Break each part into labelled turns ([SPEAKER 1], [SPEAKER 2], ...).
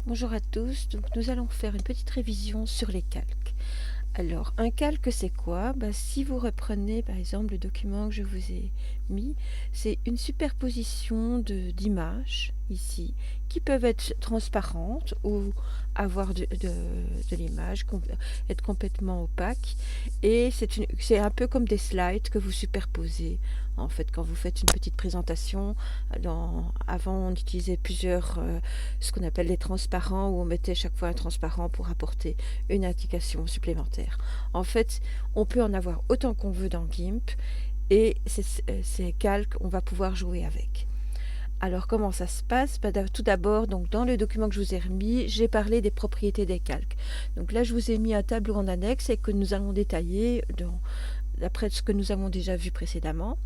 [SPEAKER 1] Bonjour à tous, donc nous allons faire une petite révision sur les calques. Alors, un calque, c'est quoi? Si vous reprenez par exemple le document que je vous ai mis, c'est une superposition d'images ici qui peuvent être transparentes ou avoir de l'image, être complètement opaque. Et c'est un peu comme des slides que vous superposez. En fait, quand vous faites une petite présentation, avant on utilisait ce qu'on appelle les transparents, où on mettait chaque fois un transparent pour apporter une indication supplémentaire. En fait, on peut en avoir autant qu'on veut dans GIMP et ces calques, on va pouvoir jouer avec. Alors, comment ça se passe? Tout d'abord, donc, dans le document que je vous ai remis, j'ai parlé des propriétés des calques. Donc là, je vous ai mis un tableau en annexe et que nous allons détailler d'après ce que nous avons déjà vu précédemment.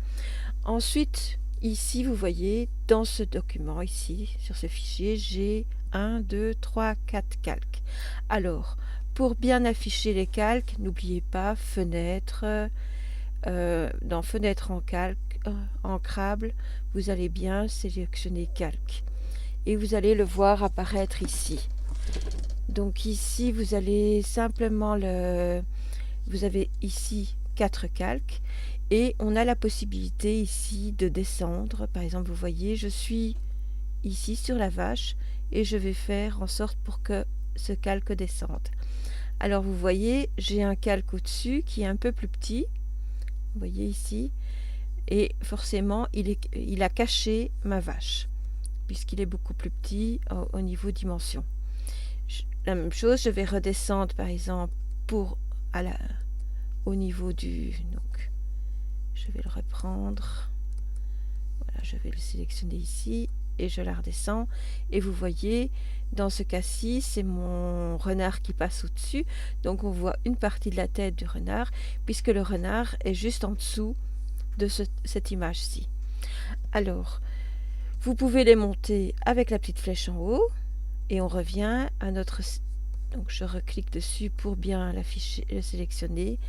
[SPEAKER 1] Ensuite, ici, vous voyez, dans ce document, ici, sur ce fichier, j'ai 1, 2, 3, 4 calques. Alors, pour bien afficher les calques, n'oubliez pas fenêtre. Dans fenêtre en calque, ancrable, vous allez bien sélectionner calque. Et vous allez le voir apparaître ici. Donc ici, vous allez simplement vous avez ici 4 calques et on a la possibilité ici de descendre. Par exemple, vous voyez, je suis ici sur la vache et je vais faire en sorte pour que ce calque descende. Alors vous voyez, j'ai un calque au-dessus qui est un peu plus petit. Vous voyez ici. Et forcément, il a caché ma vache puisqu'il est beaucoup plus petit au niveau dimension. La même chose, je vais redescendre par exemple au niveau donc je vais le reprendre. Voilà, je vais le sélectionner ici et je la redescends. Et vous voyez, dans ce cas-ci, c'est mon renard qui passe au-dessus. Donc on voit une partie de la tête du renard, puisque le renard est juste en dessous de cette image-ci. Alors, vous pouvez les monter avec la petite flèche en haut, et on revient à notre... Donc je reclique dessus pour bien l'afficher, le sélectionner,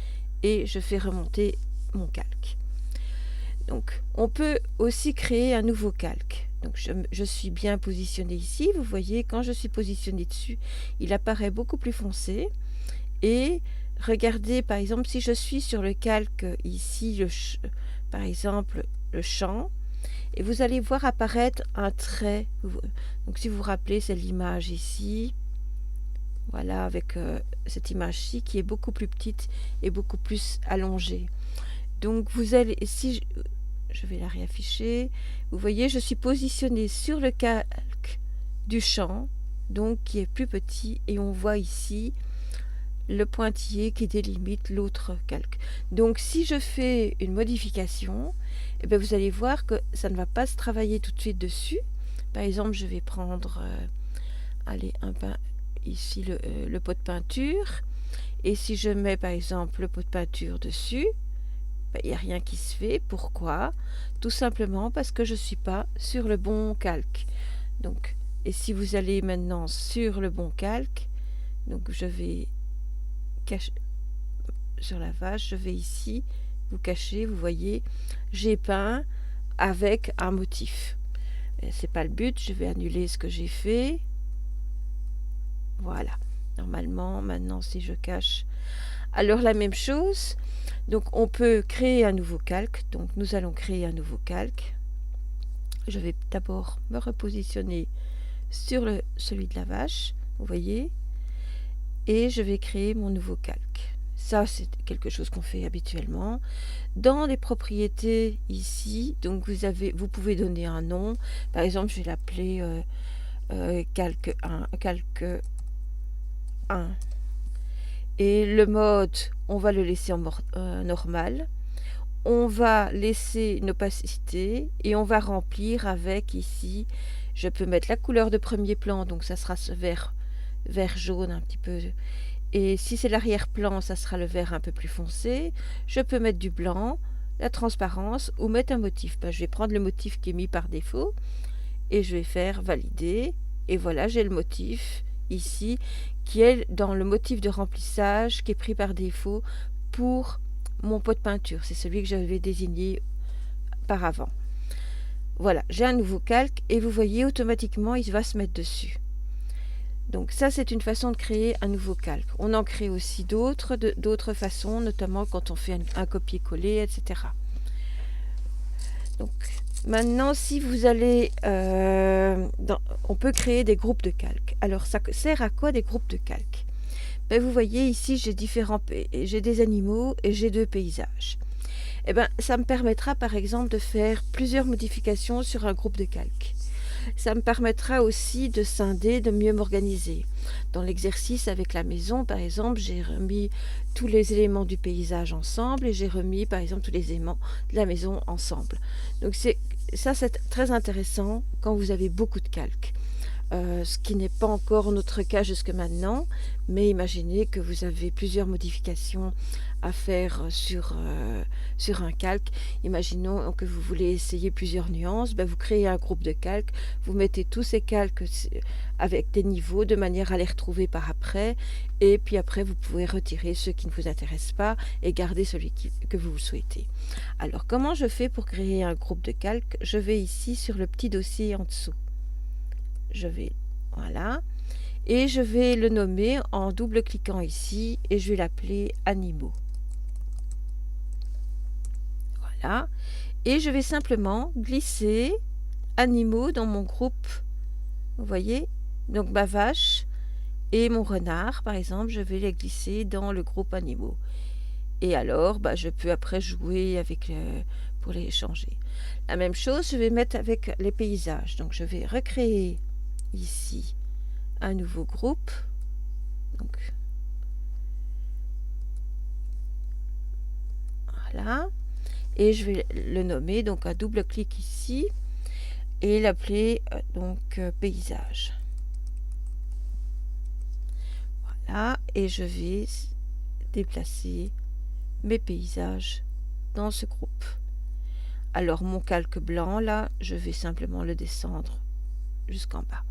[SPEAKER 1] et je fais remonter mon calque. Donc, on peut aussi créer un nouveau calque. Donc, je suis bien positionnée ici. Vous voyez, quand je suis positionnée dessus, il apparaît beaucoup plus foncé. Et regardez, par exemple, si je suis sur le calque ici, par exemple, le champ, et vous allez voir apparaître un trait. Donc, si vous vous rappelez, c'est l'image ici. Voilà, avec cette image-ci qui est beaucoup plus petite et beaucoup plus allongée. Donc, vous allez, si je vais la réafficher. Vous voyez, je suis positionnée sur le calque du champ, donc qui est plus petit, et on voit ici le pointillé qui délimite l'autre calque. Donc si je fais une modification, eh bien, vous allez voir que ça ne va pas se travailler tout de suite dessus. Par exemple, je vais prendre ici le pot de peinture, et si je mets par exemple le pot de peinture dessus, il n'y a rien qui se fait. Pourquoi? Tout simplement parce que je ne suis pas sur le bon calque. Donc, et si vous allez maintenant sur le bon calque, donc je vais cacher sur la vache, je vais ici, vous cacher, vous voyez, j'ai peint avec un motif. C'est pas le but, je vais annuler ce que j'ai fait. Voilà. Normalement, maintenant, si je cache... Alors, la même chose... Donc on peut créer un nouveau calque. Donc nous allons créer un nouveau calque. Je vais d'abord me repositionner sur celui de la vache, vous voyez, et je vais créer mon nouveau calque. Ça, c'est quelque chose qu'on fait habituellement. Dans les propriétés ici, donc vous pouvez donner un nom. Par exemple, je vais l'appeler calque 1, calque 1. Et le mode, on va le laisser en normal. On va laisser une opacité et on va remplir avec ici, je peux mettre la couleur de premier plan, donc ça sera ce vert jaune un petit peu. Et si c'est l'arrière-plan, ça sera le vert un peu plus foncé. Je peux mettre du blanc, la transparence ou mettre un motif. Je vais prendre le motif qui est mis par défaut et je vais faire valider. Et voilà, j'ai le motif ici qui est dans le motif de remplissage qui est pris par défaut pour mon pot de peinture. C'est celui que j'avais désigné par avant. Voilà, j'ai un nouveau calque et vous voyez automatiquement il va se mettre dessus. Donc ça, c'est une façon de créer un nouveau calque. On en crée aussi d'autres façons, notamment quand on fait un copier-coller, etc. Donc maintenant, si vous allez... on peut créer des groupes de calques. Alors ça sert à quoi des groupes de calques? Ben, vous voyez ici, j'ai des animaux et j'ai 2 paysages. Eh ben, ça me permettra par exemple de faire plusieurs modifications sur un groupe de calques. Ça me permettra aussi de scinder, de mieux m'organiser. Dans l'exercice avec la maison, par exemple, j'ai remis tous les éléments du paysage ensemble et j'ai remis, par exemple, tous les éléments de la maison ensemble. Donc c'est très intéressant quand vous avez beaucoup de calques. Ce qui n'est pas encore notre cas jusque maintenant, mais imaginez que vous avez plusieurs modifications à faire sur un calque. Imaginons que vous voulez essayer plusieurs nuances, ben vous créez un groupe de calques, vous mettez tous ces calques avec des niveaux de manière à les retrouver par après, et puis après vous pouvez retirer ceux qui ne vous intéressent pas et garder celui que vous souhaitez. Alors comment je fais pour créer un groupe de calques? Je vais ici sur le petit dossier en dessous. Voilà, et je vais le nommer en double-cliquant ici et je vais l'appeler animaux. Voilà, et je vais simplement glisser animaux dans mon groupe. Vous voyez, donc ma vache et mon renard par exemple, je vais les glisser dans le groupe animaux. Et alors je peux après jouer avec pour les changer. La même chose je vais mettre avec les paysages. Donc je vais recréer ici un nouveau groupe. Donc voilà, et je vais le nommer donc un double clic ici et l'appeler paysage. Voilà, et je vais déplacer mes paysages dans ce groupe. Alors mon calque blanc là, je vais simplement le descendre jusqu'en bas.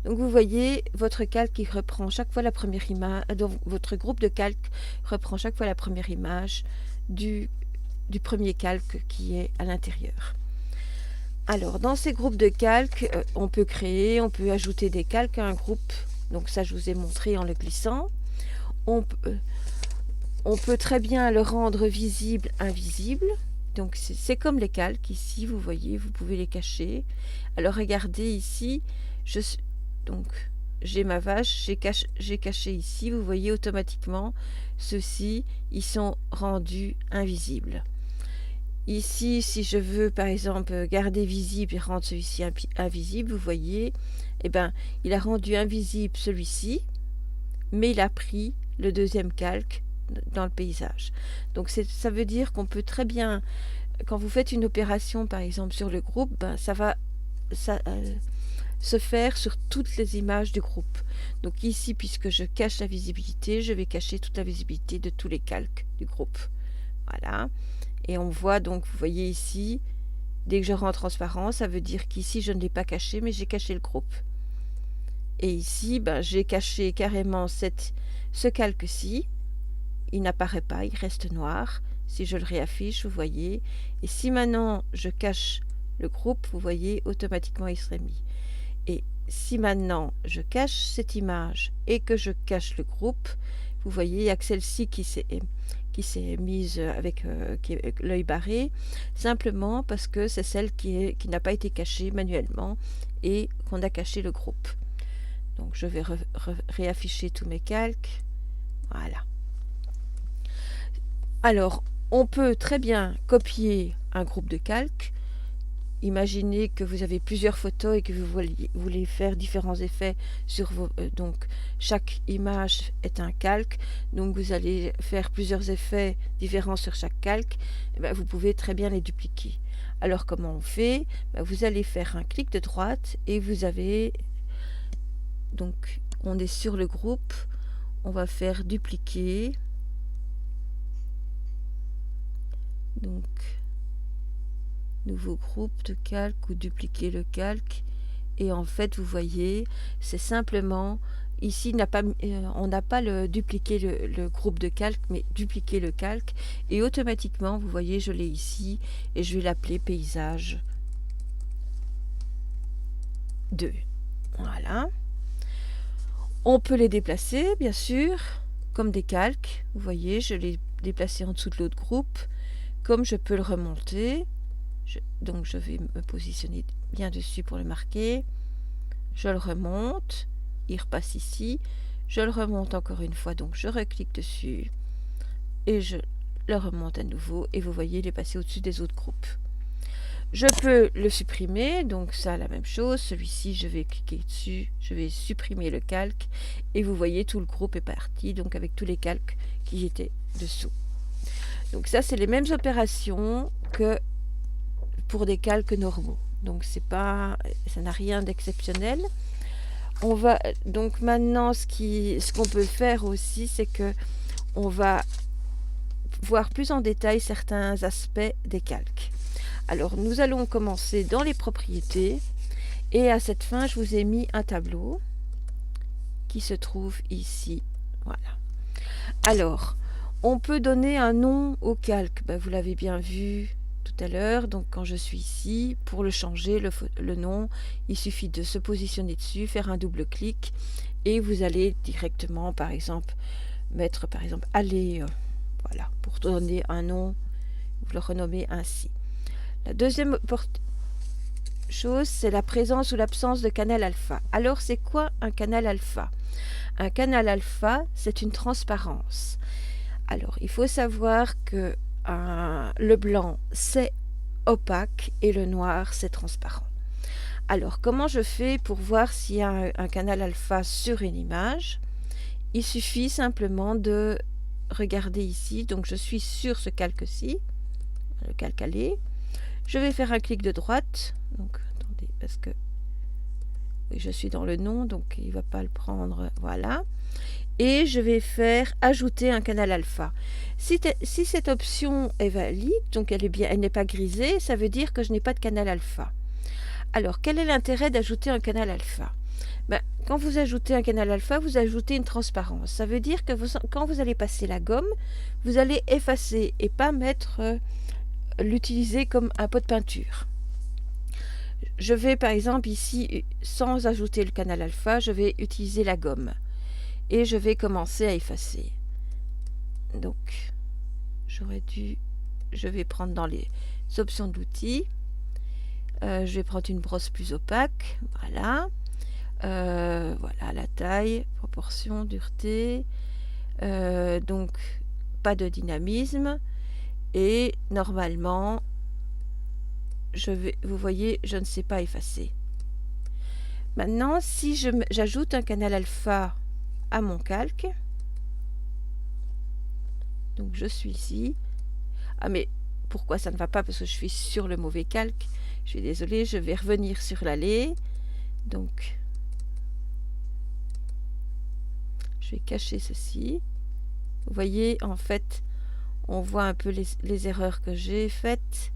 [SPEAKER 1] Donc vous voyez, votre calque qui reprend chaque fois la première image, votre groupe de calques reprend chaque fois la première image du premier calque qui est à l'intérieur. Alors dans ces groupes de calques, on peut ajouter des calques à un groupe. Donc ça je vous ai montré en le glissant. On peut très bien le rendre visible, invisible. Donc c'est comme les calques ici, vous voyez, vous pouvez les cacher. Alors regardez ici, donc j'ai ma vache, j'ai caché ici, vous voyez automatiquement, ceux-ci, ils sont rendus invisibles. Ici, si je veux par exemple garder visible et rendre celui-ci invisible, vous voyez, il a rendu invisible celui-ci, mais il a pris le deuxième calque dans le paysage. Donc ça veut dire qu'on peut très bien, quand vous faites une opération par exemple sur le groupe, ça va se faire sur toutes les images du groupe. Donc ici, puisque je cache la visibilité, je vais cacher toute la visibilité de tous les calques du groupe. Voilà. Et on voit donc, vous voyez ici, dès que je rends transparent, ça veut dire qu'ici je ne l'ai pas caché, mais j'ai caché le groupe. Et ici, j'ai caché carrément ce calque-ci. Il n'apparaît pas, il reste noir. Si je le réaffiche, vous voyez. Et si maintenant je cache le groupe, vous voyez, automatiquement il serait mis. Et si maintenant je cache cette image et que je cache le groupe, vous voyez, il y a que celle-ci qui s'est mise avec l'œil barré, simplement parce que c'est celle qui n'a pas été cachée manuellement et qu'on a caché le groupe. Donc je vais réafficher tous mes calques. Voilà. Alors, on peut très bien copier un groupe de calques. Imaginez que vous avez plusieurs photos et que vous voulez faire différents effets sur vos... donc, chaque image est un calque. Donc, vous allez faire plusieurs effets différents sur chaque calque. Vous pouvez très bien les dupliquer. Alors, comment on fait? Vous allez faire un clic de droite et vous avez... Donc, on est sur le groupe. On va faire dupliquer. Donc... nouveau groupe de calque ou dupliquer le calque, et en fait vous voyez c'est simplement ici on n'a pas le dupliquer le groupe de calque, mais dupliquer le calque, et automatiquement vous voyez je l'ai ici et je vais l'appeler paysage 2. Voilà. On peut les déplacer, bien sûr, comme des calques. Vous voyez, je l'ai déplacé en dessous de l'autre groupe. Comme je peux le remonter, donc je vais me positionner bien dessus pour le marquer. Je le remonte, il repasse ici. Je le remonte encore une fois, donc je reclique dessus et je le remonte à nouveau. Et vous voyez, il est passé au-dessus des autres groupes. Je peux le supprimer, donc ça la même chose, celui-ci je vais cliquer dessus, je vais supprimer le calque et vous voyez tout le groupe est parti, donc avec tous les calques qui étaient dessous. Donc ça c'est les mêmes opérations que pour des calques normaux, donc c'est pas, ça n'a rien d'exceptionnel. On va donc maintenant ce qu'on peut faire aussi, c'est que on va voir plus en détail certains aspects des calques. Alors, nous allons commencer dans les propriétés et à cette fin, je vous ai mis un tableau qui se trouve ici. Voilà. Alors, on peut donner un nom au calque. Ben, vous l'avez bien vu tout à l'heure. Donc, quand je suis ici, pour le changer, le nom, il suffit de se positionner dessus, faire un double clic et vous allez directement, par exemple, mettre par exemple aller, voilà, pour donner un nom, vous le renommez ainsi. La deuxième chose, c'est la présence ou l'absence de canal alpha. Alors, c'est quoi un canal alpha? Un canal alpha, c'est une transparence. Alors, il faut savoir que le blanc, c'est opaque et le noir, c'est transparent. Alors, comment je fais pour voir s'il y a un canal alpha sur une image? Il suffit simplement de regarder ici. Donc, je suis sur ce calque-ci, le calque aller. Je vais faire un clic de droite, donc attendez, parce que oui, je suis dans le nom, donc il ne va pas le prendre, voilà. Et je vais faire ajouter un canal alpha. Si cette option est valide, donc elle n'est pas grisée, ça veut dire que je n'ai pas de canal alpha. Alors, quel est l'intérêt d'ajouter un canal alpha? Ben, quand vous ajoutez un canal alpha, vous ajoutez une transparence. Ça veut dire que quand vous allez passer la gomme, vous allez effacer et pas mettre... l'utiliser comme un pot de peinture. Je vais par exemple ici, sans ajouter le canal alpha, je vais utiliser la gomme et je vais commencer à effacer. Donc, je vais prendre dans les options d'outils, je vais prendre une brosse plus opaque, voilà, voilà la taille, proportion, dureté, donc pas de dynamisme. Et normalement, vous voyez, je ne sais pas effacer. Maintenant, si j'ajoute un canal alpha à mon calque, donc je suis ici. Ah mais pourquoi ça ne va pas? Parce que je suis sur le mauvais calque. Je suis désolée, je vais revenir sur l'allée. Donc, je vais cacher ceci. Vous voyez, en fait, on voit un peu les erreurs que j'ai faites.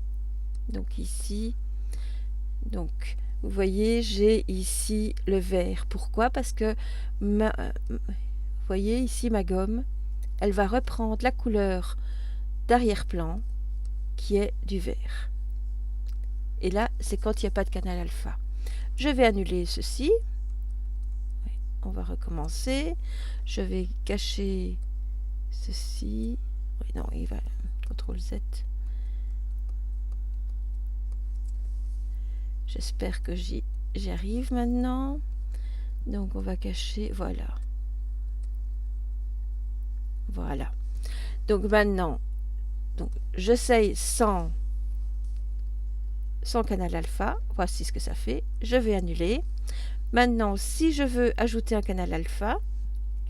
[SPEAKER 1] Donc ici, donc vous voyez, j'ai ici le vert. Pourquoi? Parce que vous voyez ici ma gomme, elle va reprendre la couleur d'arrière-plan qui est du vert. Et là, c'est quand il n'y a pas de canal alpha. Je vais annuler ceci. On va recommencer. Je vais cacher ceci. Oui, non, il va CTRL Z. J'espère que j'y arrive maintenant. Donc on va cacher, voilà. Voilà. Donc maintenant, j'essaye sans canal alpha. Voici ce que ça fait. Je vais annuler. Maintenant, si je veux ajouter un canal alpha,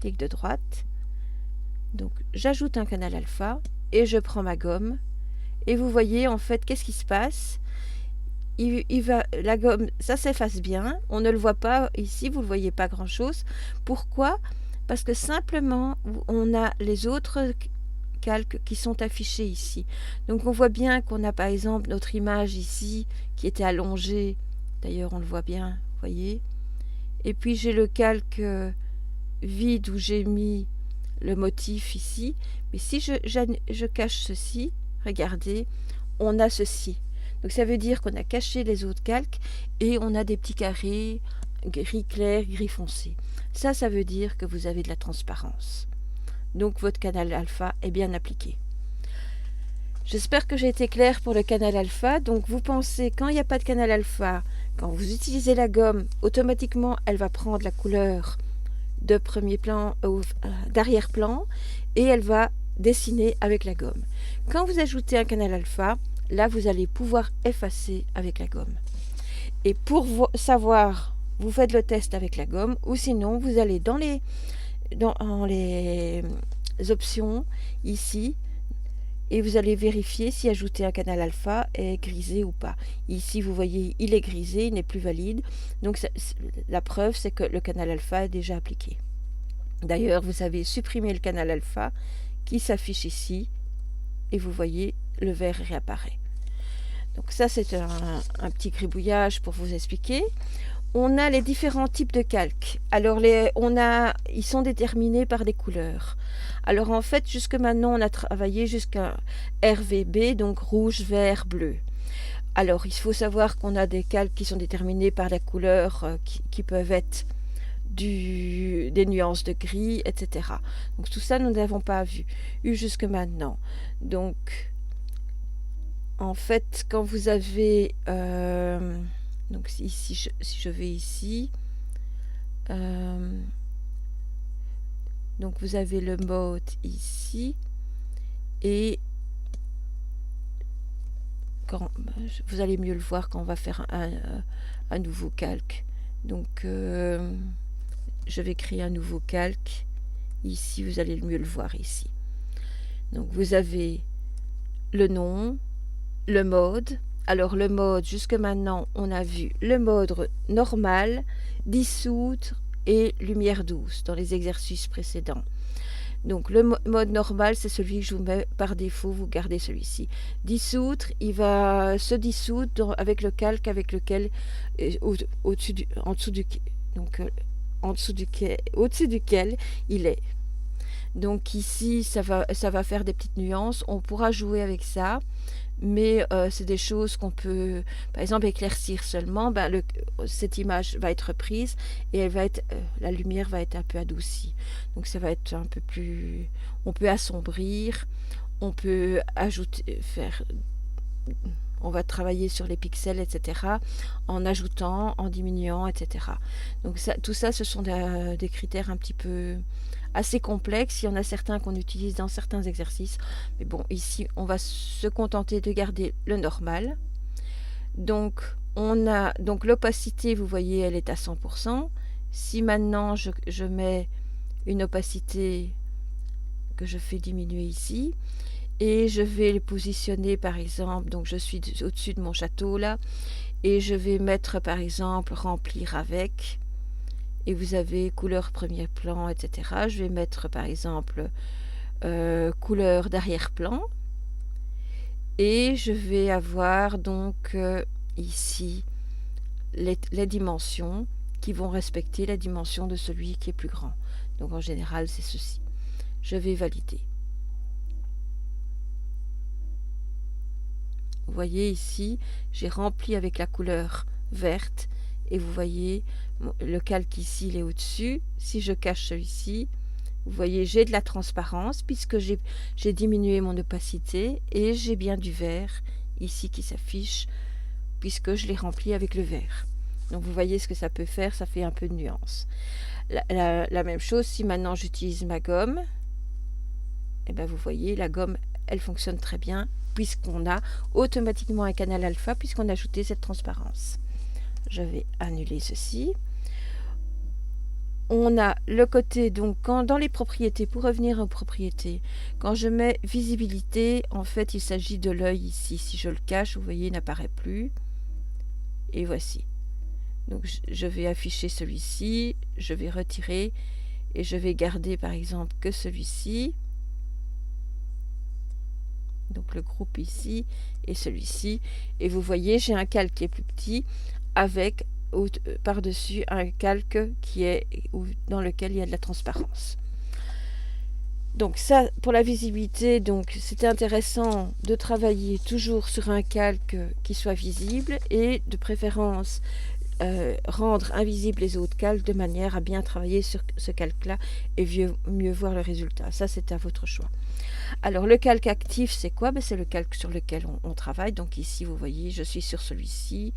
[SPEAKER 1] clic de droite. Donc j'ajoute un canal alpha et je prends ma gomme. Et vous voyez en fait qu'est-ce qui se passe. La gomme, ça s'efface bien. On ne le voit pas ici, vous ne voyez pas grand-chose. Pourquoi? Parce que simplement, on a les autres calques qui sont affichés ici. Donc on voit bien qu'on a par exemple notre image ici qui était allongée. D'ailleurs, on le voit bien, vous voyez. Et puis j'ai le calque vide où j'ai mis le motif ici. Mais si je cache ceci, regardez, on a ceci. Donc ça veut dire qu'on a caché les autres calques et on a des petits carrés, gris clair, gris foncé. Ça veut dire que vous avez de la transparence. Donc votre canal alpha est bien appliqué. J'espère que j'ai été claire pour le canal alpha. Donc vous pensez, quand il n'y a pas de canal alpha, quand vous utilisez la gomme, automatiquement elle va prendre la couleur de premier plan d'arrière-plan et elle va dessiner avec la gomme. Quand vous ajoutez un canal alpha, là vous allez pouvoir effacer avec la gomme. Et pour savoir, vous faites le test avec la gomme, ou sinon vous allez dans les options ici et vous allez vérifier si ajouter un canal alpha est grisé ou pas. Ici vous voyez il est grisé, il n'est plus valide, donc la preuve c'est que le canal alpha est déjà appliqué. D'ailleurs vous avez supprimé le canal alpha qui s'affiche ici et vous voyez le vert réapparaît. Donc ça c'est un petit gribouillage pour vous expliquer. On a les différents types de calques. Alors ils sont déterminés par des couleurs. Alors en fait jusque maintenant on a travaillé jusqu'à RVB, donc rouge, vert, bleu. Alors il faut savoir qu'on a des calques qui sont déterminés par la couleur qui peuvent être des nuances de gris, etc. Donc tout ça nous n'avons pas eu jusque maintenant. Donc en fait quand vous avez donc ici, si je vais ici, donc vous avez le mode ici, et vous allez mieux le voir quand on va faire un nouveau calque. Donc je vais créer un nouveau calque. Ici, vous allez mieux le voir ici. Donc vous avez le nom, le mode. Alors le mode, jusque maintenant, on a vu le mode normal, dissoudre et lumière douce dans les exercices précédents. Donc le mode normal, c'est celui que je vous mets par défaut, vous gardez celui-ci. Dissoudre, il va se dissoudre avec le calque avec lequel au-dessus duquel il est. Donc ici, ça va faire des petites nuances. On pourra jouer avec ça. Mais c'est des choses qu'on peut, par exemple, éclaircir seulement. Cette image va être prise et la lumière va être un peu adoucie. Donc ça va être un peu plus... On peut assombrir, on peut on va travailler sur les pixels, etc. en ajoutant, en diminuant, etc. Donc tout ça, ce sont des critères un petit peu... assez complexe. Il y en a certains qu'on utilise dans certains exercices. Mais bon, ici, on va se contenter de garder le normal. Donc, l'opacité, vous voyez, elle est à 100%. Si maintenant, je mets une opacité que je fais diminuer ici, et je vais le positionner, par exemple, donc je suis au-dessus de mon château, là, et je vais mettre, par exemple, remplir avec... Et vous avez couleur premier plan, etc. Je vais mettre par exemple couleur d'arrière-plan. Et je vais avoir donc ici les dimensions qui vont respecter la dimension de celui qui est plus grand. Donc en général c'est ceci. Je vais valider. Vous voyez ici, j'ai rempli avec la couleur verte. Et vous voyez, le calque ici, il est au-dessus. Si je cache celui-ci, vous voyez, j'ai de la transparence puisque j'ai diminué mon opacité et j'ai bien du vert ici qui s'affiche puisque je l'ai rempli avec le vert. Donc vous voyez ce que ça peut faire, ça fait un peu de nuance. La même chose, si maintenant j'utilise ma gomme, et bien vous voyez, la gomme, elle fonctionne très bien puisqu'on a automatiquement un canal alpha puisqu'on a ajouté cette transparence. Je vais annuler ceci. On a le côté, donc dans les propriétés, pour revenir aux propriétés, quand je mets visibilité, en fait il s'agit de l'œil ici. Si je le cache, vous voyez, il n'apparaît plus. Et voici. Donc je vais afficher celui-ci, je vais retirer et je vais garder par exemple que celui-ci. Donc le groupe ici et celui-ci. Et vous voyez, j'ai un calque qui est plus petit avec par-dessus un calque dans lequel il y a de la transparence. Donc ça, pour la visibilité, donc c'était intéressant de travailler toujours sur un calque qui soit visible et de préférence rendre invisibles les autres calques de manière à bien travailler sur ce calque-là et mieux voir le résultat. Ça, c'est à votre choix. Alors, le calque actif, c'est quoi? C'est le calque sur lequel on travaille. Donc ici, vous voyez, je suis sur celui-ci.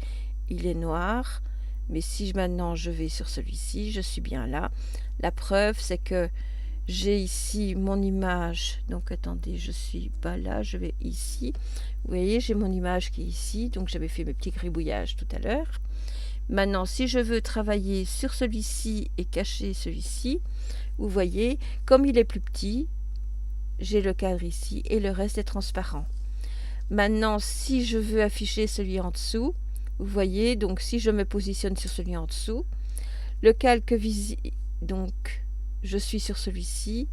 [SPEAKER 1] Il est noir. Mais si maintenant je vais sur celui-ci, je suis bien là. La preuve, c'est que j'ai ici mon image. Donc, attendez, je suis pas là, je vais ici. Vous voyez, j'ai mon image qui est ici. Donc, j'avais fait mes petits gribouillages tout à l'heure. Maintenant, si je veux travailler sur celui-ci et cacher celui-ci, vous voyez, comme il est plus petit, j'ai le cadre ici et le reste est transparent. Maintenant, si je veux afficher celui en dessous, vous voyez, donc si je me positionne sur celui en dessous, le calque visible, donc je suis sur celui-ci,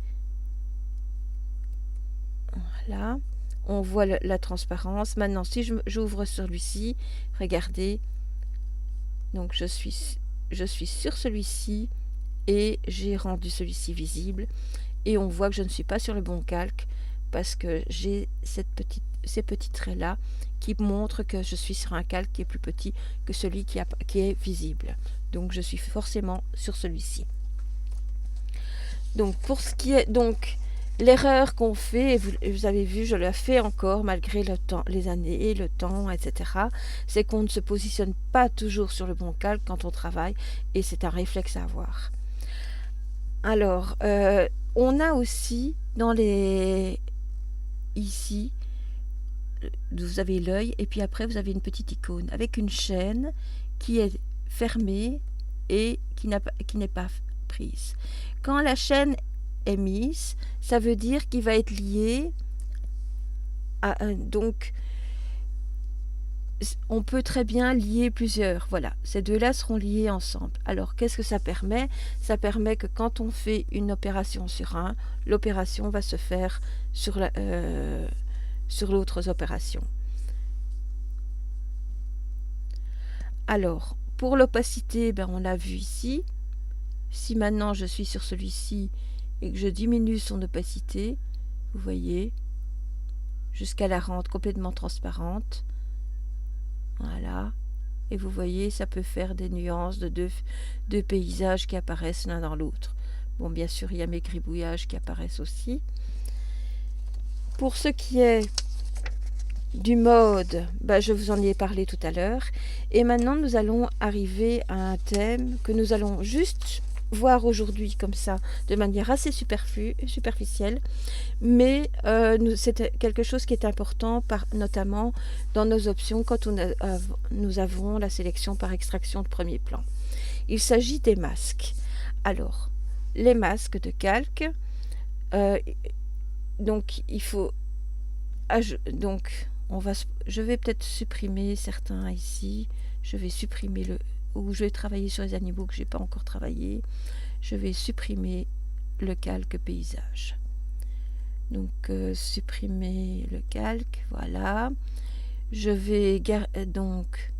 [SPEAKER 1] voilà, on voit la transparence. Maintenant, si j'ouvre celui-ci, regardez, donc je suis sur celui-ci et j'ai rendu celui-ci visible et on voit que je ne suis pas sur le bon calque parce que j'ai ces petits traits là qui montrent que je suis sur un calque qui est plus petit que celui qui est visible. Donc je suis forcément sur celui-ci. Donc pour ce qui est donc l'erreur qu'on fait, et vous avez vu, je la fais encore malgré le temps, les années, le temps, etc., c'est qu'on ne se positionne pas toujours sur le bon calque quand on travaille, et c'est un réflexe à avoir. Alors, on a aussi dans les... Ici, vous avez l'œil, et puis après vous avez une petite icône avec une chaîne qui est fermée et qui n'est pas prise. Quand la chaîne est mise, ça veut dire qu'il va être lié à donc on peut très bien lier plusieurs. Voilà, ces deux-là seront liés ensemble. Alors, qu'est-ce que ça permet? Ça permet que quand on fait une opération sur un, l'opération va se faire sur l'autre opération. Alors, pour l'opacité, on l'a vu ici. Si maintenant je suis sur celui-ci et que je diminue son opacité, vous voyez, jusqu'à la rendre complètement transparente. Voilà. Et vous voyez, ça peut faire des nuances de deux paysages qui apparaissent l'un dans l'autre. Bon, bien sûr, il y a mes gribouillages qui apparaissent aussi. Pour ce qui est du mode, je vous en ai parlé tout à l'heure. Et maintenant, nous allons arriver à un thème que nous allons juste voir aujourd'hui comme ça, de manière assez superficielle. Mais c'est quelque chose qui est important, notamment dans nos options quand nous avons la sélection par extraction de premier plan. Il s'agit des masques. Alors, les masques de calque, donc il faut... je vais peut-être supprimer certains ici. Je vais supprimer ou je vais travailler sur les animaux que je n'ai pas encore travaillé. Je vais supprimer le calque paysage. Donc, supprimer le calque, voilà. Je vais donc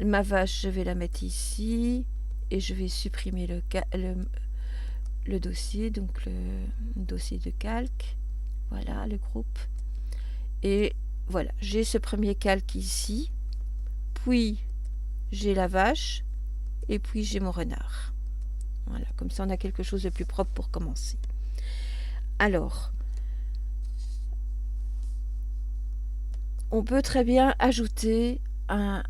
[SPEAKER 1] ma vache, je vais la mettre ici et je vais supprimer le dossier, donc le dossier de calque. Voilà, le groupe. Et voilà, j'ai ce premier calque ici, puis j'ai la vache et puis j'ai mon renard. Voilà, comme ça on a quelque chose de plus propre pour commencer. Alors, on peut très bien ajouter un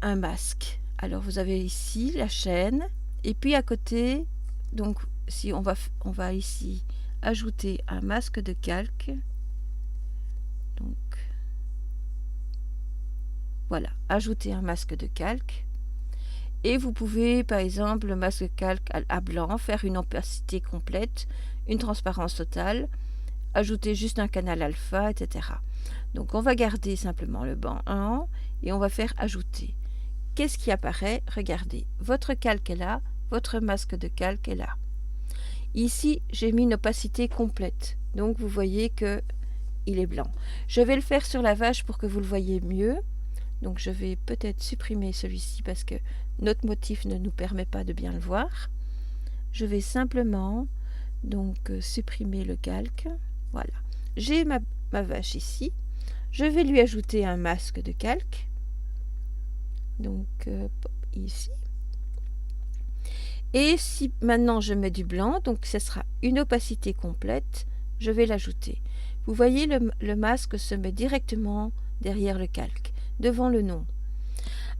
[SPEAKER 1] masque. Alors vous avez ici la chaîne et puis à côté, donc si on va ici ajouter un masque de calque. Donc voilà, ajouter un masque de calque. Et vous pouvez, par exemple, le masque de calque à blanc, faire une opacité complète, une transparence totale, ajouter juste un canal alpha, etc. Donc on va garder simplement le banc 1 et on va faire ajouter. Qu'est-ce qui apparaît? Regardez, votre calque est là, votre masque de calque est là. Ici, j'ai mis une opacité complète, donc vous voyez que il est blanc. Je vais le faire sur la vache pour que vous le voyez mieux. Donc je vais peut-être supprimer celui-ci parce que notre motif ne nous permet pas de bien le voir. Je vais simplement donc supprimer le calque. Voilà. J'ai ma vache ici. Je vais lui ajouter un masque de calque. Donc ici. Et si maintenant je mets du blanc, donc ce sera une opacité complète, je vais l'ajouter. Vous voyez, le masque se met directement derrière le calque, devant le nom.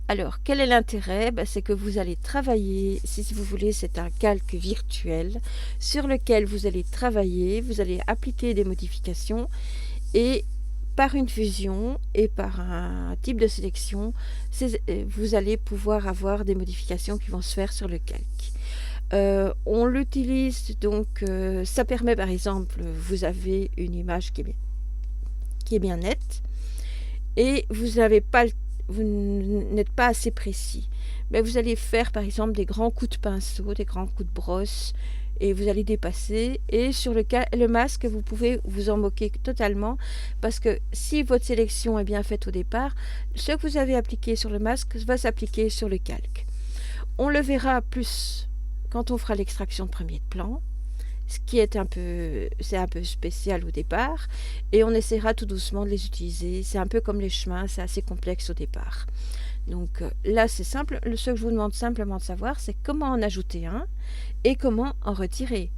[SPEAKER 1] Alors, quel est l'intérêt? C'est que vous allez travailler, si vous voulez, c'est un calque virtuel sur lequel vous allez travailler, vous allez appliquer des modifications et par une fusion et par un type de sélection, vous allez pouvoir avoir des modifications qui vont se faire sur le calque. On l'utilise donc, ça permet par exemple, vous avez une image qui est bien nette et vous n'êtes pas assez précis. Mais vous allez faire par exemple des grands coups de pinceau, des grands coups de brosse et vous allez dépasser, et sur le masque vous pouvez vous en moquer totalement, parce que si votre sélection est bien faite au départ, ce que vous avez appliqué sur le masque va s'appliquer sur le calque. On le verra plus quand on fera l'extraction de premier plan, ce qui est un peu spécial au départ, et on essaiera tout doucement de les utiliser. C'est un peu comme les chemins, c'est assez complexe au départ. Donc là c'est simple, ce que je vous demande simplement de savoir, c'est comment en ajouter un et comment en retirer.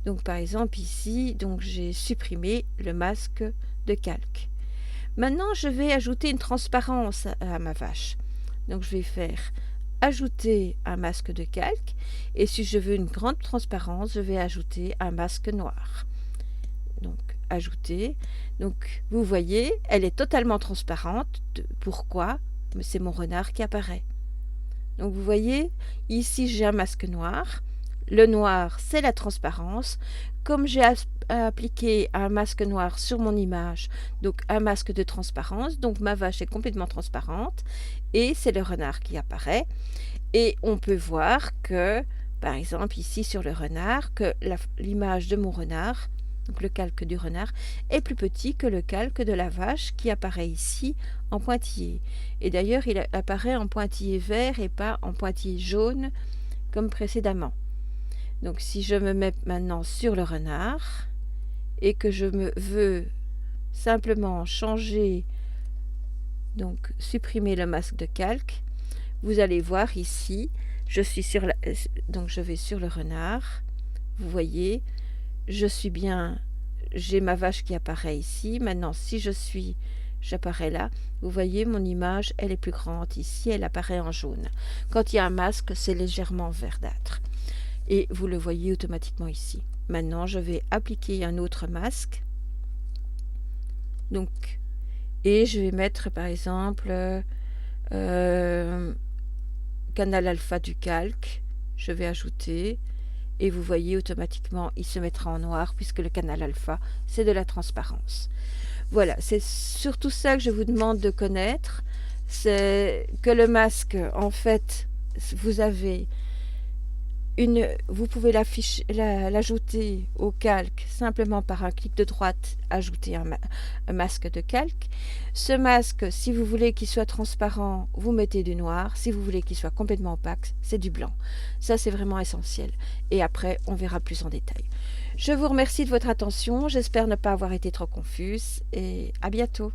[SPEAKER 1] Donc par exemple ici, donc j'ai supprimé le masque de calque. Maintenant je vais ajouter une transparence à ma vache. Donc je vais faire ajouter un masque de calque, et si je veux une grande transparence, je vais ajouter un masque noir. Donc ajouter, donc vous voyez, elle est totalement transparente. Pourquoi? C'est mon renard qui apparaît. Donc vous voyez, ici j'ai un masque noir. Le noir, c'est la transparence. Comme j'ai appliqué un masque noir sur mon image, donc un masque de transparence, donc ma vache est complètement transparente et c'est le renard qui apparaît. Et on peut voir que, par exemple ici sur le renard, que l'image de mon renard, donc le calque du renard, est plus petit que le calque de la vache qui apparaît ici en pointillé. Et d'ailleurs, il apparaît en pointillé vert et pas en pointillé jaune comme précédemment. Donc si je me mets maintenant sur le renard et que je veux simplement changer, donc supprimer le masque de calque, vous allez voir ici, donc je vais sur le renard, vous voyez, j'ai ma vache qui apparaît ici. Maintenant, si j'apparais là, vous voyez, mon image, elle est plus grande. Ici, elle apparaît en jaune. Quand il y a un masque, c'est légèrement verdâtre. Et vous le voyez automatiquement ici. Maintenant, je vais appliquer un autre masque. Donc, et je vais mettre, par exemple, canal alpha du calque. Je vais ajouter. Et vous voyez automatiquement, il se mettra en noir puisque le canal alpha, c'est de la transparence. Voilà, c'est surtout ça que je vous demande de connaître. C'est que le masque, en fait, vous pouvez l'ajouter au calque simplement par un clic de droite, ajouter un masque de calque. Ce masque, si vous voulez qu'il soit transparent, vous mettez du noir. Si vous voulez qu'il soit complètement opaque, c'est du blanc. Ça, c'est vraiment essentiel. Et après, on verra plus en détail. Je vous remercie de votre attention. J'espère ne pas avoir été trop confuse et à bientôt.